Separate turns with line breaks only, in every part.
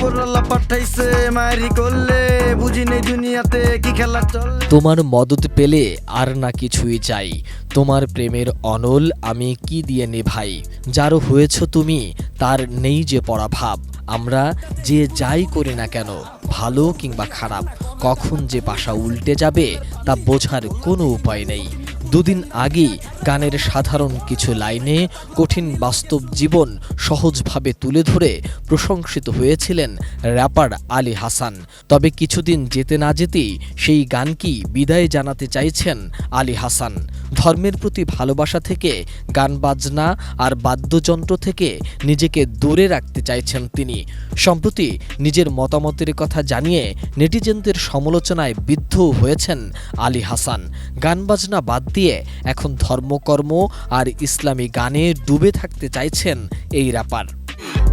উপরওয়ালা পাঠাইছে মারি করলে বুঝি নেই দুনিয়াতে কি খেলা চলে।
তোমার মদত পেলে আর না কিছুই চাই, তোমার প্রেমের অনল আমি কি দিয়ে নেভাই। যারও হয়েছ তুমি তার নেই যে পরাভাব, আমরা যে যাই করি না কেন ভালো কিংবা খারাপ, কখন যে পাশা উল্টে যাবে তা বোঝার কোনো উপায় নেই। দুদিন আগেই গানের সাধারণ কিছু লাইনে কঠিন বাস্তব জীবন সহজভাবে তুলে ধরে প্রশংসিত হয়েছিলেন র্যাপার আলী হাসান। তবে কিছুদিন যেতে না যেতেই সেই গানকেই বিদায় জানাতে চাইছেন আলী হাসান। ধর্মের প্রতি ভালোবাসা থেকে গান বাজনা আর বাদ্যযন্ত্র থেকে নিজেকে দূরে রাখতে চাইছেন তিনি। সম্প্রতি নিজের মতামতের কথা জানিয়ে নেটিজেনদের সমালোচনায় বিদ্ধ হয়েছেন আলী হাসান। গান বাজনা বাদ দিয়ে এখন ধর্মকর্ম আর ইসলামী গানে ডুবে থাকতে চাইছেন এই র্যাপার।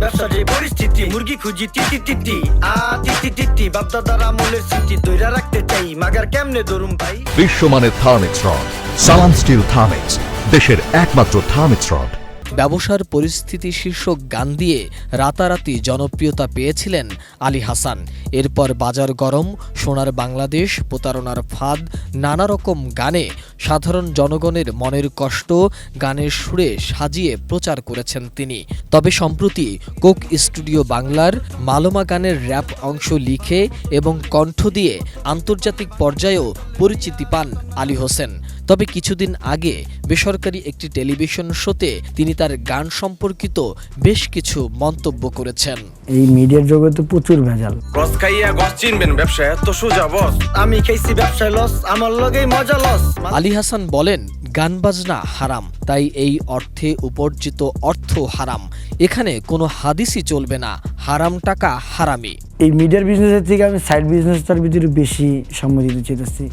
ব্যবসা যে পরিস্থিতি মুরগি খুঁজি টিটি টিটি টিটি টিটি বাপদাদার আমলের স্মৃতি ধইরা রাখতে চাই, মাগার কেমনে ধরুম ভাই।
বিশ্বমানের থার্মিক্স রড, সালাম স্টিল থার্মিক্স, দেশের একমাত্র থার্মিক্স রড।
ব্যবসার পরিস্থিতি শীর্ষক গান দিয়ে রাতারাতি জনপ্রিয়তা পেয়েছিলেন আলী হাসান। এরপর বাজার গরম, সোনার বাংলাদেশ, প্রতারণার ফাঁদ, নানা রকম গানে সাধারণ জনগণের মনের কষ্ট গানের সুরে সাজিয়ে প্রচার করেছেন তিনি। তবে সম্প্রতি কোক স্টুডিও বাংলার মালোমা গানের র্যাপ অংশ লিখে এবং কণ্ঠ দিয়ে আন্তর্জাতিক পর্যায়েও পরিচিতি পান আলী হোসেন। তবে কিছুদিন আগে বেসরকারি একটি টেলিভিশন শোতে তিনি তার গান সম্পর্কিত বেশ কিছু মন্তব্য করেছেন।
এই মিডিয়ার জগতে প্রচুর ভেজাল।
গস খাইয়া গস চিনবেন, ব্যবসা এত সোজা বস, আমি খাইছি ব্যবসায় লস, আমার লগেই মজা লস।
আলী হাসান বলেন, গান বাজনা হারাম, তাই এই অর্থে উপার্জিত অর্থ হারাম। এখানে কোনো হাদিসই চলবে না, হারাম টাকা হারামি।
এই মিডিয়ার বিজনেসের থেকে আমি সাইড বিজনেসটার ভিতরে বেশি সম্মতি দিতে চাইতেছি,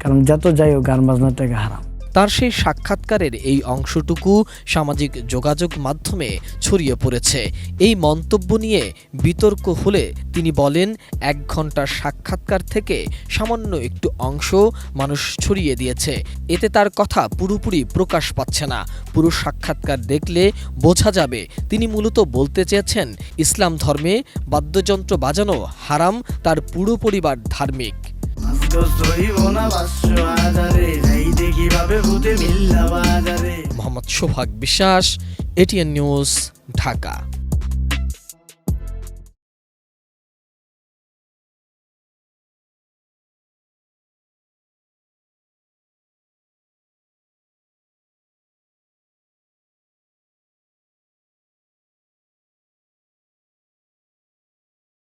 কারণ যত যাই হোক গান বাজনার টাকা হারাম।
তার সেই সাক্ষাৎকারের এই অংশটুকু সামাজিক যোগাযোগ মাধ্যমে ছড়িয়ে পড়েছে। এই মন্তব্য নিয়ে বিতর্ক হলে তিনি বলেন, 1 ঘন্টার সাক্ষাৎকার থেকে সামান্য একটু অংশ মানুষ ছড়িয়ে দিয়েছে, এতে তার কথা পুরোপুরি প্রকাশ পাচ্ছে না। পুরো সাক্ষাৎকার দেখলে বোঝা যাবে তিনি মূলত বলতে চেয়েছেন ইসলাম ধর্মে বাদ্যযন্ত্র বাজানো হারাম, তার পুরো পরিবার ধার্মিক।
কিভাবে
মোহাম্মদ সোহাগ বিশ্বাস, এটিএন নিউজ, ঢাকা।